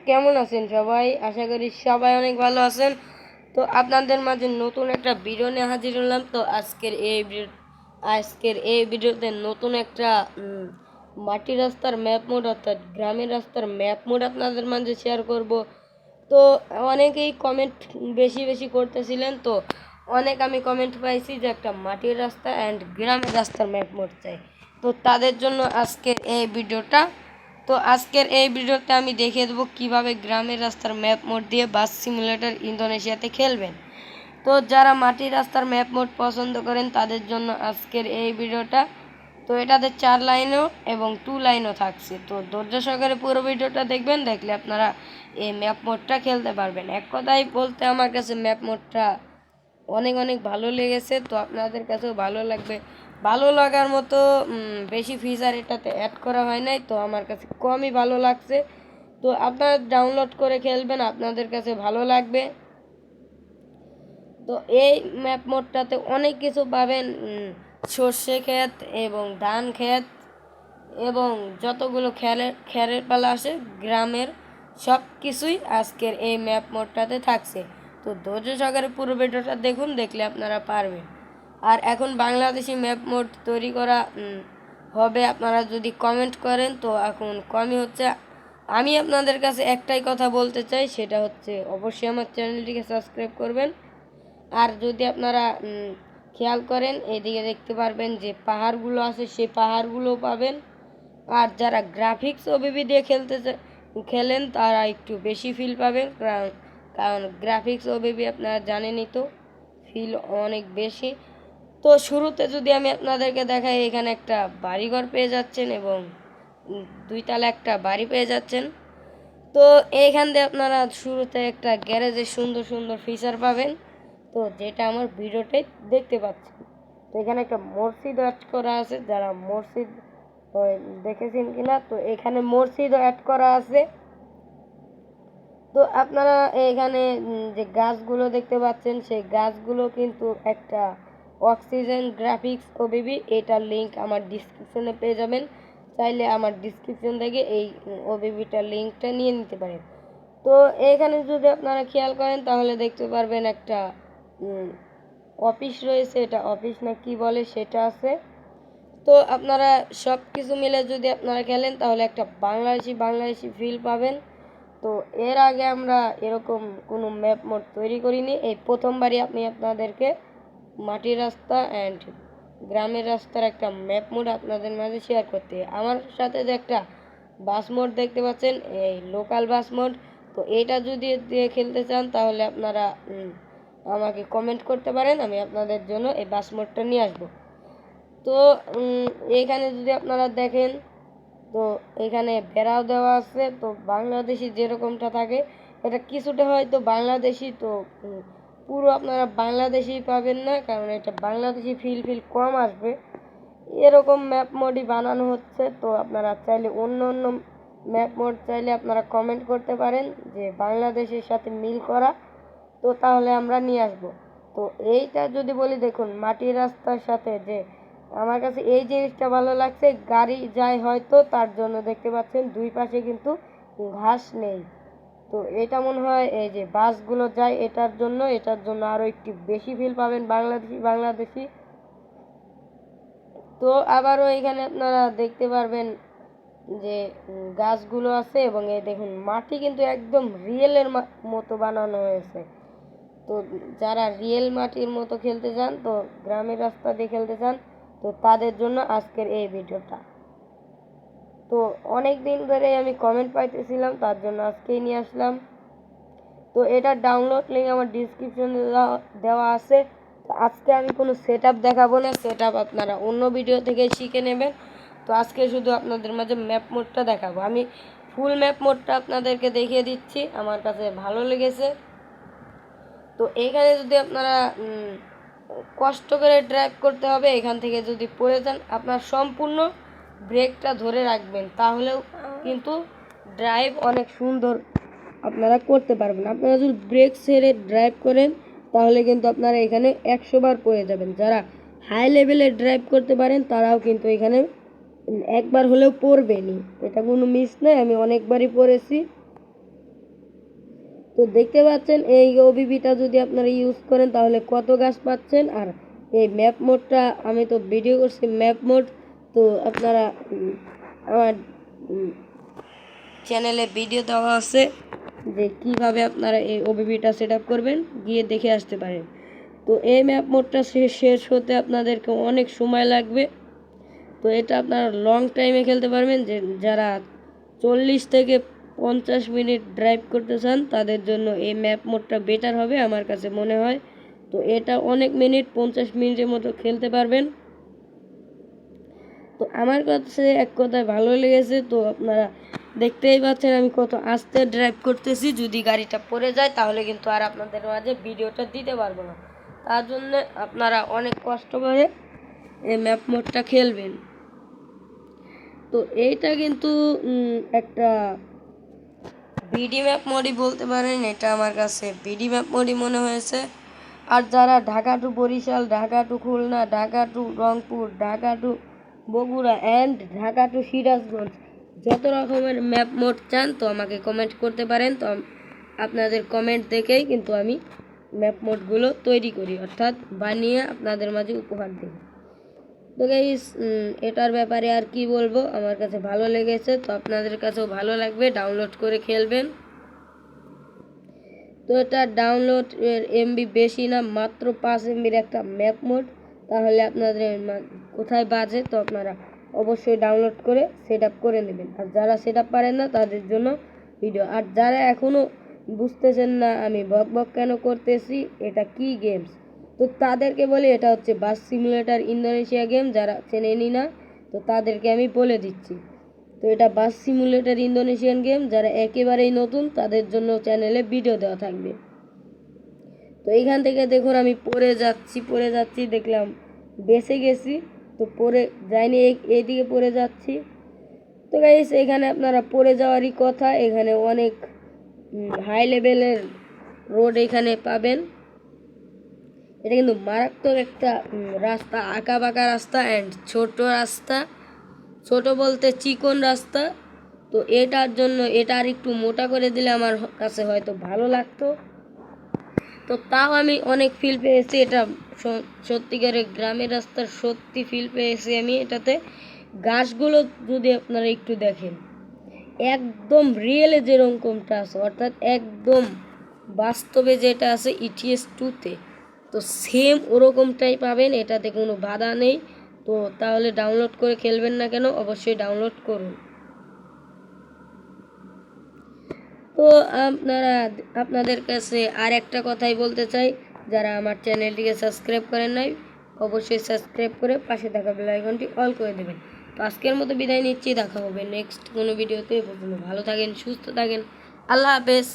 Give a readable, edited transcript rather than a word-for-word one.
কেমন আছেন সবাই? আশা করি সবাই অনেক ভালো আছেন। তো আপনাদের মাঝে নতুন একটা ভিডিও নিয়ে হাজির হলাম। তো আজকের এই ভিডিওতে নতুন একটা মাটির রাস্তার ম্যাপ মোড অর্থাৎ গ্রামের রাস্তার ম্যাপ মোড আপনাদের মাঝে শেয়ার করব। তো অনেকেই কমেন্ট বেশি বেশি করতেছিলেন, তো আমি কমেন্ট পাইছি যে একটা মাটির রাস্তা অ্যান্ড গ্রামের রাস্তার ম্যাপ মোড চাই। তো তাদের জন্য আজকের এই ভিডিওটা। তো আজকের এই ভিডিওতে আমি দেখিয়ে দেবো কীভাবে গ্রামের রাস্তার ম্যাপ মোড দিয়ে বাস সিমুলেটর ইন্দোনেশিয়াতে খেলবেন। তো যারা মাটির রাস্তার ম্যাপ মোড পছন্দ করেন তাদের জন্য আজকের এই ভিডিওটা। তো এটাতে 4 লাইনও এবং 2 লাইনও থাকছে। তো ধৈর্য সহকারে পুরো ভিডিওটা দেখবেন, দেখলে আপনারা এই ম্যাপ মোডটা খেলতে পারবেন। এক কথায় বলতে আমার কাছে ম্যাপ মোডটা অনেক অনেক ভালো লেগেছে। তো আপনাদের কাছেও ভালো লাগবে। ভালো লাগার মতো বেশি ফিচার এটাতে অ্যাড করা হয় নাই, তো আমার কাছে কমই ভালো লাগছে। তো আপনারা ডাউনলোড করে খেলবেন, আপনাদের কাছে ভালো লাগবে। তো এই ম্যাপ মোডটাতে অনেক কিছু পাবেন, সর্ষে ক্ষেত এবং ধান ক্ষেত এবং যতগুলো খেরের পালা আসে গ্রামের সব কিছুই আজকের এই ম্যাপ মোডটাতে থাকছে। তো ধৈর্য সহকারে পুরো ভিডিওটা দেখুন, দেখলে আপনারা পারবেন। আর এখন বাংলাদেশি ম্যাপ মোড তৈরি করা হবে, আপনারা যদি কমেন্ট করেন তো এখন কমই হচ্ছে। আমি আপনাদের কাছে একটাই কথা বলতে চাই, সেটা হচ্ছে অবশ্যই আমার চ্যানেলটিকে সাবস্ক্রাইব করবেন। আর যদি আপনারা খেয়াল করেন এদিকে দেখতে পারবেন যে পাহাড়গুলো আছে, সেই পাহাড়গুলোও পাবেন। আর যারা গ্রাফিক্স ওবিবি দিয়ে খেলেন তারা একটু বেশি ফিল পাবেন, কারণ গ্রাফিক্স ওবিবি আপনারা জানেনই তো, ফিল অনেক বেশি। তো শুরুতে যদি আমি আপনাদেরকে দেখাই, এখানে একটা বাড়িঘর পেয়ে যাচ্ছেন এবং 2 তলা একটা বাড়ি পেয়ে যাচ্ছেন। তো এইখান দিয়ে আপনারা শুরুতে একটা গ্যারেজের সুন্দর সুন্দর ফিচার পাবেন, তো যেটা আমার ভিডিওতে দেখতে পাচ্ছেন। তো এখানে একটা মসজিদ অ্যাড করা আছে, যারা মসজিদ দেখেছেন কিনা, তো এখানে মসজিদও অ্যাড করা আছে। তো আপনারা এখানে যে গাছগুলো দেখতে পাচ্ছেন, সেই গাছগুলো কিন্তু একটা অক্সিজেন গ্রাফিক্স ওবিবি, এটার লিঙ্ক আমার ডিসক্রিপশনে পেয়ে যাবেন। চাইলে আমার ডিসক্রিপশন থেকে এই ওবিবিটার লিঙ্কটা নিয়ে নিতে পারেন। তো এখানে যদি আপনারা খেয়াল করেন তাহলে দেখতে পারবেন একটা অফিস রয়েছে, এটা অফিস না কি বলে সেটা আছে। তো আপনারা সব কিছু মিলে যদি আপনারা খেলেন তাহলে একটা বাংলাদেশি ফিল পাবেন। তো এর আগে আমরা এরকম কোনো ম্যাপ মোড তৈরি করিনি, এই প্রথমবারই আমি আপনাদেরকে মাটির রাস্তা অ্যান্ড গ্রামের রাস্তার একটা ম্যাপ মোড আপনাদের মাঝে শেয়ার করতে। আমার সাথে যে একটা বাস মোড দেখতে পাচ্ছেন, এই লোকাল বাস মোড, তো এইটা যদি দিয়ে খেলতে চান তাহলে আপনারা আমাকে কমেন্ট করতে পারেন, আমি আপনাদের জন্য এই বাস মোডটা নিয়ে আসবো। তো এইখানে যদি আপনারা দেখেন, তো এখানে বেড়াও দেওয়া আছে। তো বাংলাদেশি যেরকমটা থাকে এটা কিছুটা হয়তো বাংলাদেশি, তো পুরো আপনারা বাংলাদেশি পাবেন না, কারণ এটা বাংলাদেশি ফিল কম আসবে। এরকম ম্যাপ মোডই বানানো হচ্ছে। তো আপনারা চাইলে অন্য অন্য ম্যাপ মোড চাইলে আপনারা কমেন্ট করতে পারেন যে বাংলাদেশের সাথে মিল করা, তো তাহলে আমরা নিয়ে আসবো। তো এইটা যদি বলি, দেখুন মাটির রাস্তার সাথে যে আমার কাছে এই জিনিসটা ভালো লাগছে, গাড়ি যায় হয়তো তার জন্য দেখতে পাচ্ছেন দুই পাশে কিন্তু ঘাস নেই। তো এটা মনে হয় এই যে বাসগুলো যায় এটার জন্য আরও একটু বেশি ফিল পাবেন বাংলাদেশি। তো আবারও এখানে আপনারা দেখতে পারবেন যে গাছগুলো আছে এবং এই দেখুন মাটি কিন্তু একদম রিয়েলের মতো বানানো হয়েছে। তো যারা রিয়েল মাটির মতো খেলতে চান, তো গ্রামের রাস্তা দিয়ে খেলতে চান, তো তাদের জন্য আজকের এই ভিডিওটা। তো অনেক দিন ধরে আমি কমেন্ট পাইতেছিলাম, তার জন্য আজকেই নিয়ে আসলাম। তো এটার ডাউনলোড লিঙ্ক আমার ডিসক্রিপশনে দেওয়া আছে। তো আজকে আমি কোনো সেট আপ দেখাবো না, সেট আপ আপনারা অন্য ভিডিও থেকে শিখে নেবেন। তো আজকে শুধু আপনাদের মাঝে ম্যাপ মোডটা দেখাবো। আমি ফুল ম্যাপ মোডটা আপনাদেরকে দেখিয়ে দিচ্ছি, আমার কাছে ভালো লেগেছে। তো এইখানে যদি আপনারা কষ্ট করে ড্রাইভ করতে হবে, এখান থেকে যদি পড়ে যান আপনার সম্পূর্ণ ব্রেকটা ধরে রাখবেন, তাহলেও কিন্তু ড্রাইভ অনেক সুন্দর আপনারা করতে পারবেন। আপনারা যদি ব্রেক ছেড়ে ড্রাইভ করেন তাহলে কিন্তু আপনারা এখানে 100 বার পড়ে যাবেন। যারা হাই লেভেলে ড্রাইভ করতে পারেন তারাও কিন্তু এখানে একবার হলেও পড়বেনি, এটা কোনো মিস নয়, আমি অনেকবারই পড়েছি। তো দেখতে পাচ্ছেন এই ওবিবিটা যদি আপনারা ইউজ করেন তাহলে কত গাছ পাচ্ছেন। আর এই ম্যাপ মোডটা আমি তো ভিডিও করছি ম্যাপ মোড, তো আপনারা আমার চ্যানেলে ভিডিও দেওয়া আছে যে কীভাবে আপনারা এই ওবিবিটা সেট আপ করবেন, গিয়ে দেখে আসতে পারেন। তো এই ম্যাপ মোডটা শেষ হতে আপনাদেরকে অনেক সময় লাগবে। তো এটা আপনারা লং টাইমে খেলতে পারবেন, যে যারা 40 থেকে 50 মিনিট ড্রাইভ করতে চান তাদের জন্য এই ম্যাপ মোডটা বেটার হবে আমার কাছে মনে হয়। তো এটা অনেক মিনিট 50 মিনিটের মতো খেলতে পারবেন। তো আমার কাছে এক কথায় ভালো লেগেছে। তো আপনারা দেখতেই পাচ্ছেন আমি কত আস্তে ড্রাইভ করতেছি, যদি গাড়িটা পড়ে যায় তাহলে কিন্তু আর আপনাদের মাঝে ভিডিওটা দিতে পারবো না। তার জন্য আপনারা অনেক কষ্ট করে এই ম্যাপ মোডটা খেলবেন। তো এইটা কিন্তু একটা বিডি ম্যাপ মোডই বলতে পারেন, এটা আমার কাছে বিডি ম্যাপ মোডই মনে হয়েছে। আর যারা Dhaka to Barishal, Dhaka to Khulna, Dhaka to Rangpur, Dhaka to Bogura and Dhaka to Sirajganj যত রকমের ম্যাপ মোড চান তো আমাকে কমেন্ট করতে পারেন। তো আপনাদের কমেন্ট দেখেই কিন্তু আমি ম্যাপ মোডগুলো তৈরি করি, অর্থাৎ বানিয়ে আপনাদের মাঝে উপহার দিই। তো গাইস এটার ব্যাপারে আর কি বলবো, আমার কাছে ভালো লেগেছে, তো আপনাদের কাছেও ভালো লাগবে, ডাউনলোড করে খেলবেন। তো এটা ডাউনলোড এমবি বেশি না, মাত্র 5 এমবির একটা ম্যাপ মোড। তাহলে আপনাদের কোথায় বাজে, তো আপনারা অবশ্যই ডাউনলোড করে সেট আপ করে নেবেন। আর যারা সেট আপ পারেন না তাদের জন্য ভিডিও। আর যারা এখনও বুঝতেছেন না আমি বক বক কেন করতেছি, এটা কি গেমস, তো তাদেরকে বলি এটা হচ্ছে বাস সিমুলেটর ইন্দোনেশিয়া গেম। যারা চেনেনি না তো তাদেরকে আমি বলে দিচ্ছি। তো এটা বাস সিমুলেটর ইন্দোনেশিয়ান গেম, যারা একেবারেই নতুন তাদের জন্য চ্যানেলে ভিডিও দেওয়া থাকবে। তো এইখান থেকে দেখুন আমি পড়ে যাচ্ছি দেখলাম বেঁচে গেছি, তো পড়ে যাইনি, এইদিকে পড়ে যাচ্ছি। তো গাইস এখানে আপনারা পড়ে যাওয়ারই কথা, এখানে অনেক হাই লেভেলের রোড এখানে পাবেন। এটা কিন্তু মারাত্মক একটা রাস্তা, আঁকা বাঁকা রাস্তা অ্যান্ড ছোট রাস্তা, ছোট বলতে চিকন রাস্তা। তো এটার জন্য এটা আর একটু মোটা করে দিলে আমার কাছে হয়তো ভালো লাগতো। তো তাও আমি অনেক ফিল পেয়েছি, এটা সত্যিকারের গ্রামের রাস্তার সত্যি ফিল পেয়েছি আমি এটাতে। গাছগুলো যদি আপনারা একটু দেখেন একদম রিয়েলে যেরকমটা আছে, অর্থাৎ একদম বাস্তবে যেটা আছে ইটিএস 2-তে, তো সেম ওরকমটাই পাবেন, এটাতে কোনো বাধা নেই। তো তাহলে ডাউনলোড করে খেলবেন না কেন, অবশ্যই ডাউনলোড করুন। তো আপনাদের কাছে আর একটা কথাই বলতে চাই, যারা আমার চ্যানেলটিকে সাবস্ক্রাইব করেন নাই অবশ্যই সাবস্ক্রাইব করে পাশে থাকা বেল আইকনটি অল করে দেবেন। তো আজকের মতো বিদায় নিচ্ছি, দেখা হবে নেক্সট কোনো ভিডিওতে। ভালো থাকেন, সুস্থ থাকেন, আল্লাহ হাফেজ।